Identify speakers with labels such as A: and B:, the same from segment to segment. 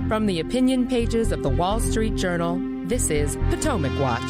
A: From the opinion pages of the Wall Street Journal, this is Potomac Watch.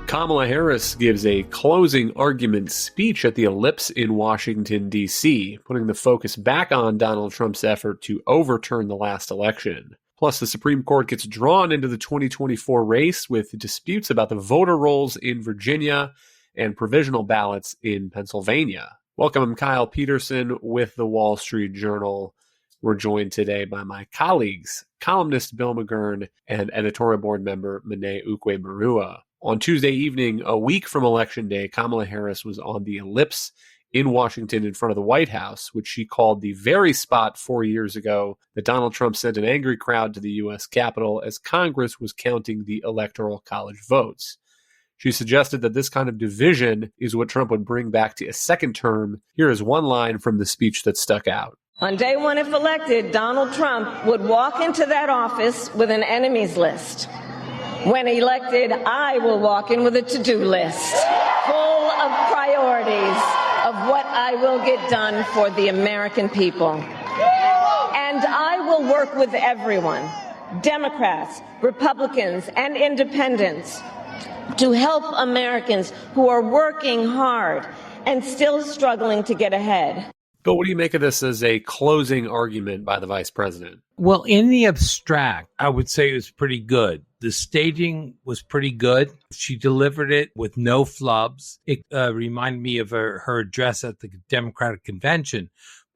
B: Kamala Harris gives a closing argument speech at the Ellipse in Washington, D.C., putting the focus back on Donald Trump's effort to overturn the last election. Plus, the Supreme Court gets drawn into the 2024 race with disputes about the voter rolls in Virginia and provisional ballots in Pennsylvania. Welcome, I'm Kyle Peterson with the Wall Street Journal. We're joined today by my colleagues, columnist Bill McGurn and editorial board member Monet Ukwe-Barua. On Tuesday evening, a week from Election Day, Kamala Harris was on the Ellipse in Washington in front of the White House, which she called the very spot 4 years ago that Donald Trump sent an angry crowd to the U.S. Capitol as Congress was counting the Electoral College votes. She suggested that this kind of division is what Trump would bring back to a second term. Here is one line from the speech that stuck out.
C: On day one, if elected, Donald Trump would walk into that office with an enemies list. When elected, I will walk in with a to-do list full of priorities of what I will get done for the American people. And I will work with everyone, Democrats, Republicans, and independents, to help Americans who are working hard and still struggling to get ahead.
B: But what do you make of this as a closing argument by the vice president?
D: Well, in the abstract, I would say it was pretty good. The staging was pretty good. She delivered it with no flubs. It reminded me of her address at the Democratic Convention,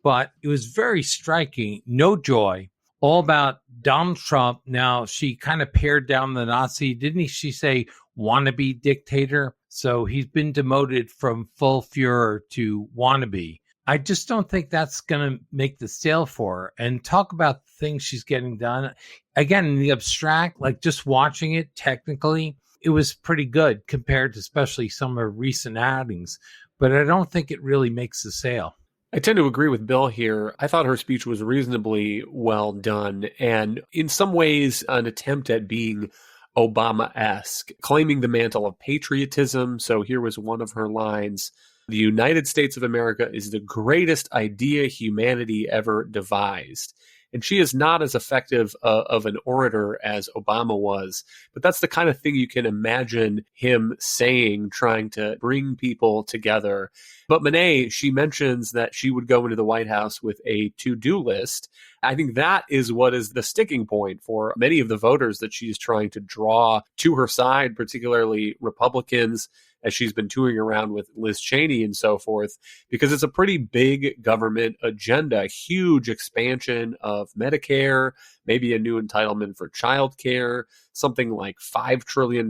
D: but it was very striking. No joy, all about Donald Trump. Now, she kind of pared down the Nazi, didn't she say wannabe dictator? So he's been demoted from full furor to wannabe. I just don't think that's going to make the sale for her. And talk about the things she's getting done. Again, in the abstract, like just watching it technically, it was pretty good compared to especially some of her recent outings. But I don't think it really makes the sale.
B: I tend to agree with Bill here. I thought her speech was reasonably well done and in some ways an attempt at being Obama-esque, claiming the mantle of patriotism. So here was one of her lines. The United States of America is the greatest idea humanity ever devised. And she is not as effective of an orator as Obama was, but that's the kind of thing you can imagine him saying, trying to bring people together. But Monet, she mentions that she would go into the White House with a to-do list. I think that is what is the sticking point for many of the voters that she's trying to draw to her side, particularly Republicans, as she's been touring around with Liz Cheney and so forth, because it's a pretty big government agenda, huge expansion of Medicare, maybe a new entitlement for childcare, something like $5 trillion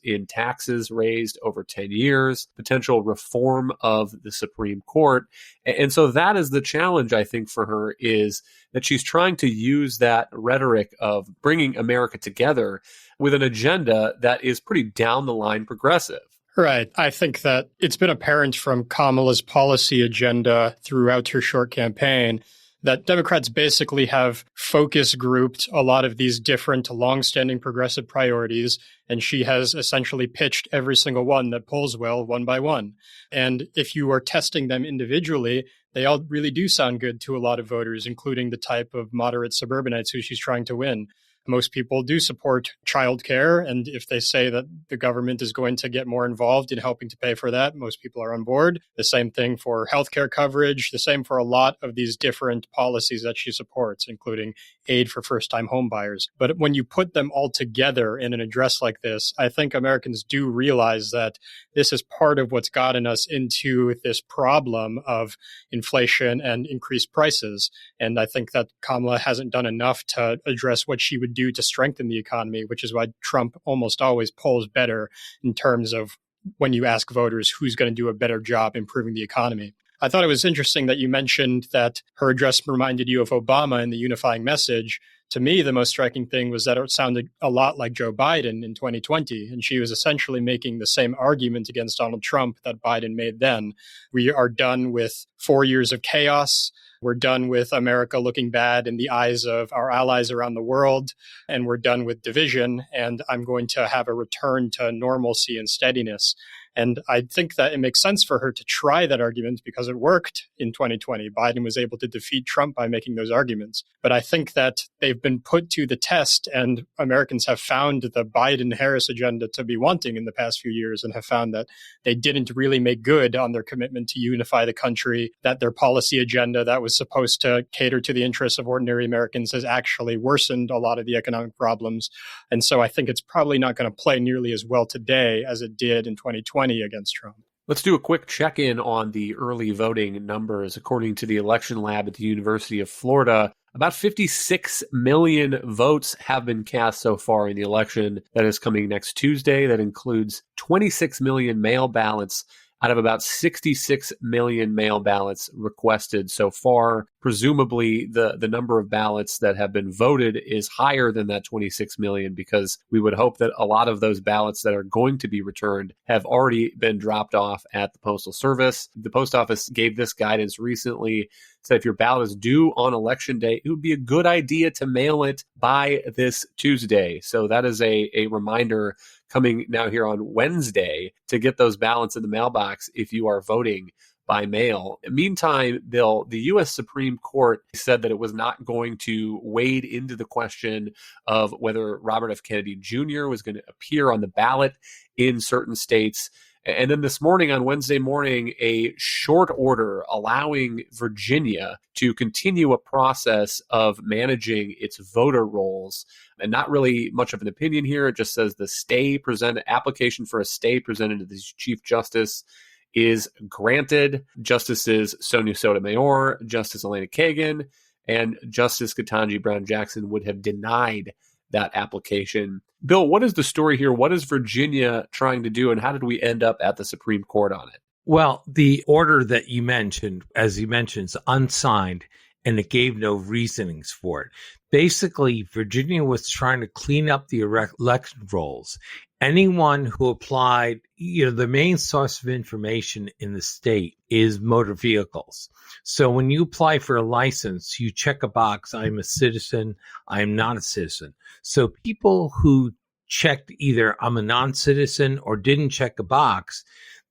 B: in taxes raised over 10 years, potential reform of the Supreme Court. And so that is the challenge, I think, for her, is that she's trying to use that rhetoric of bringing America together with an agenda that is pretty down the line progressive.
E: Right. I think that it's been apparent from Kamala's policy agenda throughout her short campaign that Democrats basically have focus grouped a lot of these different longstanding progressive priorities, and she has essentially pitched every single one that polls well one by one. And if you are testing them individually, they all really do sound good to a lot of voters, including the type of moderate suburbanites who she's trying to win. Most people do support childcare, and if they say that the government is going to get more involved in helping to pay for that, most people are on board. The same thing for healthcare coverage, the same for a lot of these different policies that she supports, including aid for first-time homebuyers. But when you put them all together in an address like this, I think Americans do realize that this is part of what's gotten us into this problem of inflation and increased prices. And I think that Kamala hasn't done enough to address what she would do to strengthen the economy, which is why Trump almost always polls better in terms of when you ask voters who's going to do a better job improving the economy. I thought it was interesting that you mentioned that her address reminded you of Obama in the unifying message. To me, the most striking thing was that it sounded a lot like Joe Biden in 2020, and she was essentially making the same argument against Donald Trump that Biden made then. We are done with 4 years of chaos. We're done with America looking bad in the eyes of our allies around the world, and we're done with division, and I'm going to have a return to normalcy and steadiness. And I think that it makes sense for her to try that argument because it worked in 2020. Biden was able to defeat Trump by making those arguments. But I think that they've been put to the test, and Americans have found the Biden-Harris agenda to be wanting in the past few years and have found that they didn't really make good on their commitment to unify the country, that their policy agenda that was supposed to cater to the interests of ordinary Americans has actually worsened a lot of the economic problems. And so I think it's probably not going to play nearly as well today as it did in 2020 against Trump.
B: Let's do a quick check-in on the early voting numbers. According to the election lab at the University of Florida, about 56 million votes have been cast so far in the election that is coming next Tuesday. That includes 26 million mail ballots out of about 66 million mail ballots requested so far. Presumably, the number of ballots that have been voted is higher than that 26 million, because we would hope that a lot of those ballots that are going to be returned have already been dropped off at the Postal Service. The Post Office gave this guidance recently, said if your ballot is due on Election Day, it would be a good idea to mail it by this Tuesday. So that is a reminder coming now here on Wednesday to get those ballots in the mailbox if you are voting by mail. Meantime, Bill, the U.S. Supreme Court said that it was not going to wade into the question of whether Robert F. Kennedy Jr. was going to appear on the ballot in certain states. And then this morning, on Wednesday morning, a short order allowing Virginia to continue a process of managing its voter rolls. And not really much of an opinion here. It just says the application for a stay presented to the Chief Justice is granted. Justices Sonia Sotomayor, Justice Elena Kagan, and Justice Ketanji Brown Jackson would have denied that application. Bill, what is the story here? What is Virginia trying to do, and how did we end up at the Supreme Court on it?
D: Well, the order that you mentioned, as you mentioned, is unsigned, and it gave no reasonings for it. Basically, Virginia was trying to clean up the election rolls. Anyone who applied, the main source of information in the state is motor vehicles. So when you apply for a license, you check a box, I'm a citizen, I'm not a citizen. So people who checked either I'm a non-citizen or didn't check a box,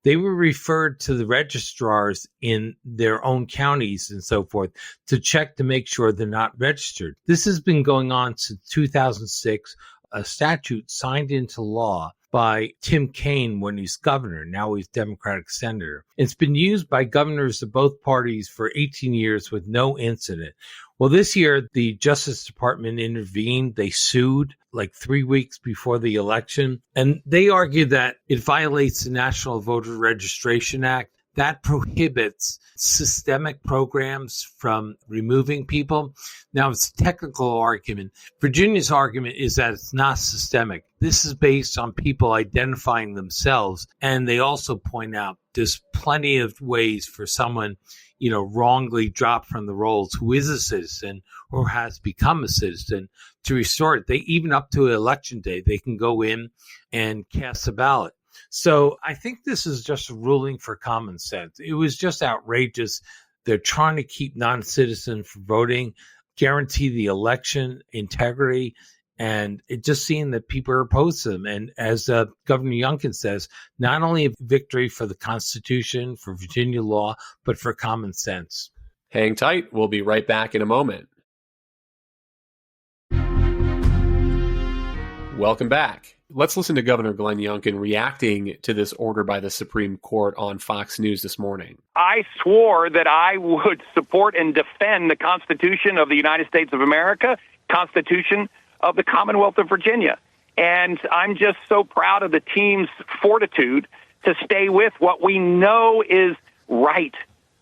D: they were referred to the registrars in their own counties and so forth to check to make sure they're not registered. This has been going on since 2006, a statute signed into law by Tim Kaine when he's governor. Now he's Democratic senator. It's been used by governors of both parties for 18 years with no incident. Well, this year, the Justice Department intervened. They sued like 3 weeks before the election, and they argued that it violates the National Voter Registration Act. That prohibits systemic programs from removing people. Now, it's a technical argument. Virginia's argument is that it's not systemic. This is based on people identifying themselves, and they also point out there's plenty of ways for someone wrongly dropped from the rolls who is a citizen or has become a citizen to restore it. They even up to election day, they can go in and cast a ballot. So I think this is just a ruling for common sense. It was just outrageous. They're trying to keep non-citizens from voting, guarantee the election integrity, and it just seemed that people are opposed to them. And as Governor Youngkin says, not only a victory for the Constitution, for Virginia law, but for common sense.
B: Hang tight. We'll be right back in a moment. Welcome back. Let's listen to Governor Glenn Youngkin reacting to this order by the Supreme Court on Fox News this morning.
F: I swore that I would support and defend the Constitution of the United States of America, Constitution of the Commonwealth of Virginia. And I'm just so proud of the team's fortitude to stay with what we know is right.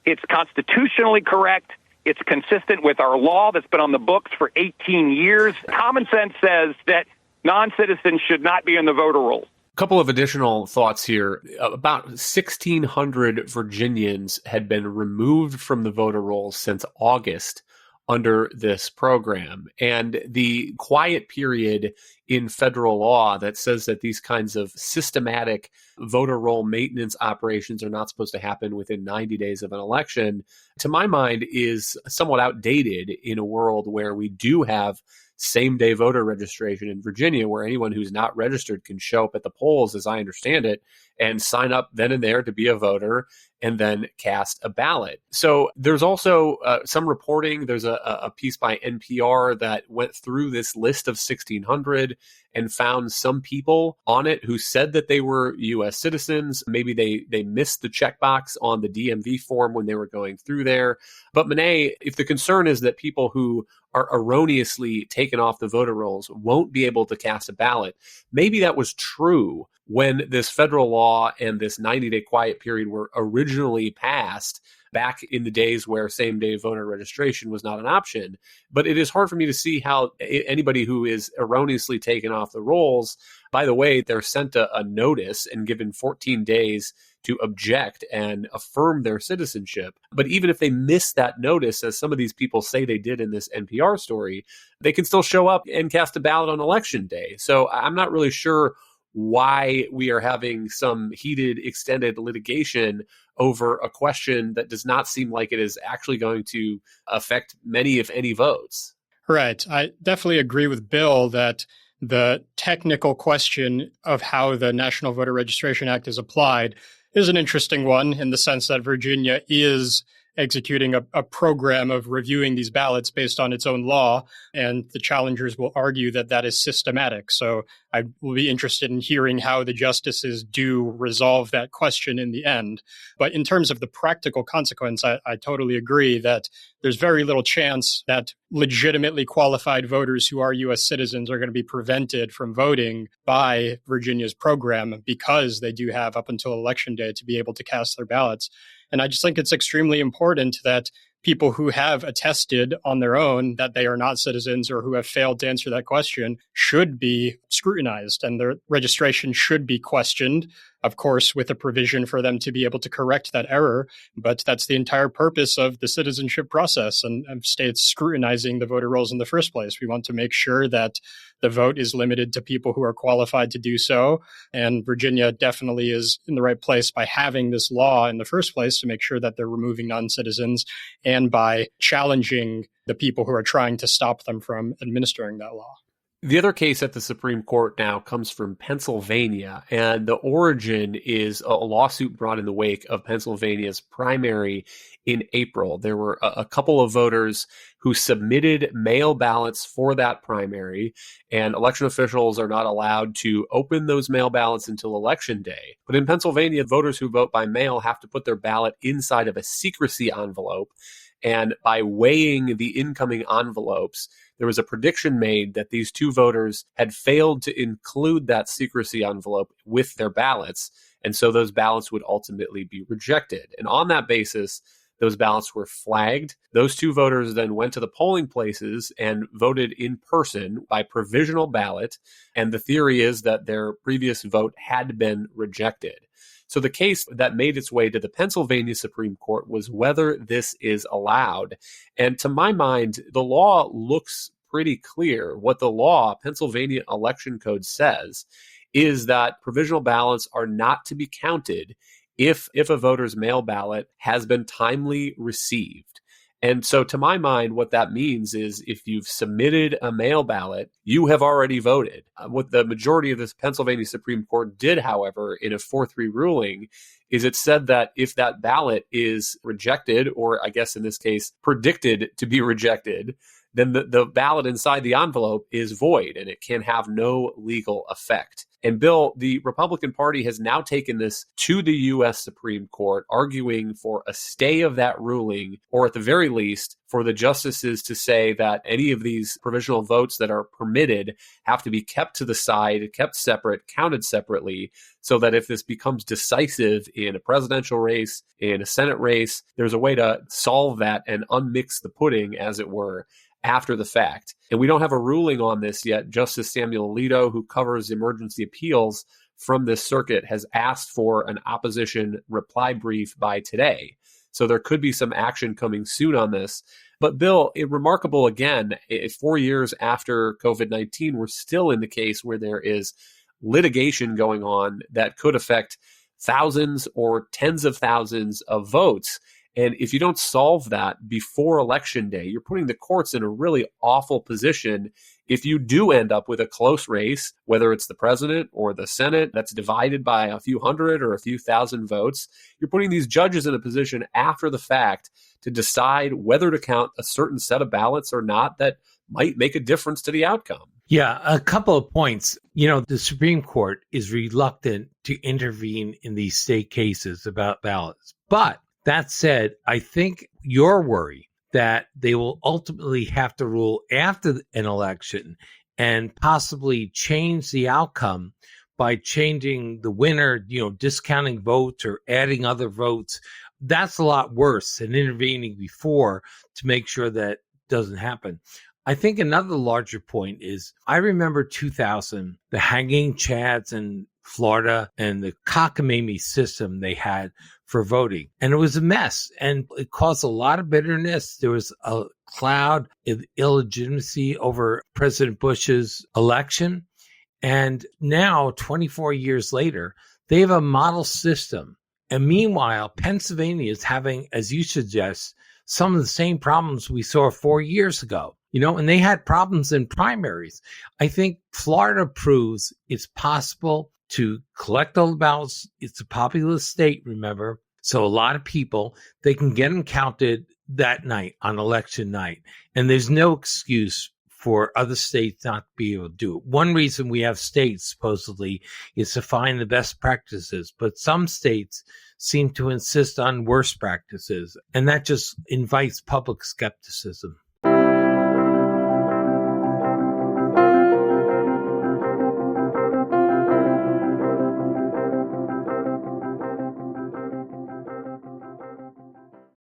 F: It's constitutionally correct. It's consistent with our law that's been on the books for 18 years. Common sense says that non-citizens should not be in the voter rolls.
B: A couple of additional thoughts here. About 1,600 Virginians had been removed from the voter rolls since August under this program. And the quiet period in federal law that says that these kinds of systematic voter roll maintenance operations are not supposed to happen within 90 days of an election, to my mind, is somewhat outdated in a world where we do have same-day voter registration in Virginia, where anyone who's not registered can show up at the polls, as I understand it, and sign up then and there to be a voter and then cast a ballot. So there's also some reporting. There's a piece by NPR that went through this list of 1,600 and found some people on it who said that they were U.S. citizens. Maybe they missed the checkbox on the DMV form when they were going through there. But Monet, if the concern is that people who are erroneously taken off the voter rolls won't be able to cast a ballot, maybe that was true when this federal law and this 90-day quiet period were originally passed back in the days where same-day voter registration was not an option. But it is hard for me to see how anybody who is erroneously taken off the rolls, by the way, they're sent a notice and given 14 days to object and affirm their citizenship. But even if they miss that notice, as some of these people say they did in this NPR story, they can still show up and cast a ballot on election day. So I'm not really sure why we are having some heated, extended litigation over a question that does not seem like it is actually going to affect many, if any, votes.
E: Right. I definitely agree with Bill that the technical question of how the National Voter Registration Act is applied is an interesting one in the sense that Virginia is executing a program of reviewing these ballots based on its own law, and the challengers will argue that that is systematic. So I will be interested in hearing how the justices do resolve that question in the end. But in terms of the practical consequence, I totally agree that there's very little chance that legitimately qualified voters who are U.S. citizens are going to be prevented from voting by Virginia's program because they do have up until Election Day to be able to cast their ballots. And I just think it's extremely important that people who have attested on their own that they are not citizens or who have failed to answer that question should be scrutinized, and their registration should be questioned, of course, with a provision for them to be able to correct that error. But that's the entire purpose of the citizenship process and of states scrutinizing the voter rolls in the first place. We want to make sure that the vote is limited to people who are qualified to do so. And Virginia definitely is in the right place by having this law in the first place to make sure that they're removing non-citizens and by challenging the people who are trying to stop them from administering that law.
B: The other case at the Supreme Court now comes from Pennsylvania, and the origin is a lawsuit brought in the wake of Pennsylvania's primary in April. There were a couple of voters who submitted mail ballots for that primary, and election officials are not allowed to open those mail ballots until Election Day. But in Pennsylvania, voters who vote by mail have to put their ballot inside of a secrecy envelope, and by weighing the incoming envelopes, there was a prediction made that these two voters had failed to include that secrecy envelope with their ballots, and so those ballots would ultimately be rejected. And on that basis, those ballots were flagged. Those two voters then went to the polling places and voted in person by provisional ballot, and the theory is that their previous vote had been rejected. So the case that made its way to the Pennsylvania Supreme Court was whether this is allowed. And to my mind, the law looks pretty clear. What the law, Pennsylvania Election Code, says is that provisional ballots are not to be counted if a voter's mail ballot has been timely received. And so to my mind, what that means is if you've submitted a mail ballot, you have already voted. What the majority of this Pennsylvania Supreme Court did, however, in a 4-3 ruling, is it said that if that ballot is rejected, or I guess in this case, predicted to be rejected, then the ballot inside the envelope is void and it can have no legal effect. And Bill, the Republican Party has now taken this to the U.S. Supreme Court, arguing for a stay of that ruling, or at the very least, for the justices to say that any of these provisional votes that are permitted have to be kept to the side, kept separate, counted separately, so that if this becomes decisive in a presidential race, in a Senate race, there's a way to solve that and unmix the pudding, as it were, after the fact. And we don't have a ruling on this yet. Justice Samuel Alito, who covers emergency appeals from this circuit, has asked for an opposition reply brief by today. So there could be some action coming soon on this. But Bill, remarkable again, 4 years after COVID-19, we're still in the case where there is litigation going on that could affect thousands or tens of thousands of votes. And if you don't solve that before Election Day, you're putting the courts in a really awful position if you do end up with a close race, whether it's the president or the Senate that's divided by a few hundred or a few thousand votes. You're putting these judges in a position after the fact to decide whether to count a certain set of ballots or not that might make a difference to the outcome.
D: Yeah, a couple of points. The Supreme Court is reluctant to intervene in these state cases about ballots. But that said, I think your worry that they will ultimately have to rule after an election and possibly change the outcome by changing the winner, discounting votes or adding other votes. That's a lot worse than intervening before to make sure that doesn't happen. I think another larger point is I remember 2000, the hanging chads in Florida and the cockamamie system they had for voting. And it was a mess and it caused a lot of bitterness. There was a cloud of illegitimacy over President Bush's election. And now, 24 years later, they have a model system. And meanwhile, Pennsylvania is having, as you suggest, some of the same problems we saw 4 years ago. And they had problems in primaries. I think Florida proves it's possible to collect all the ballots. It's a populous state, remember. So a lot of people, they can get them counted that night on election night. And there's no excuse for other states not to be able to do it. One reason we have states, supposedly, is to find the best practices. But some states seem to insist on worse practices. And that just invites public skepticism.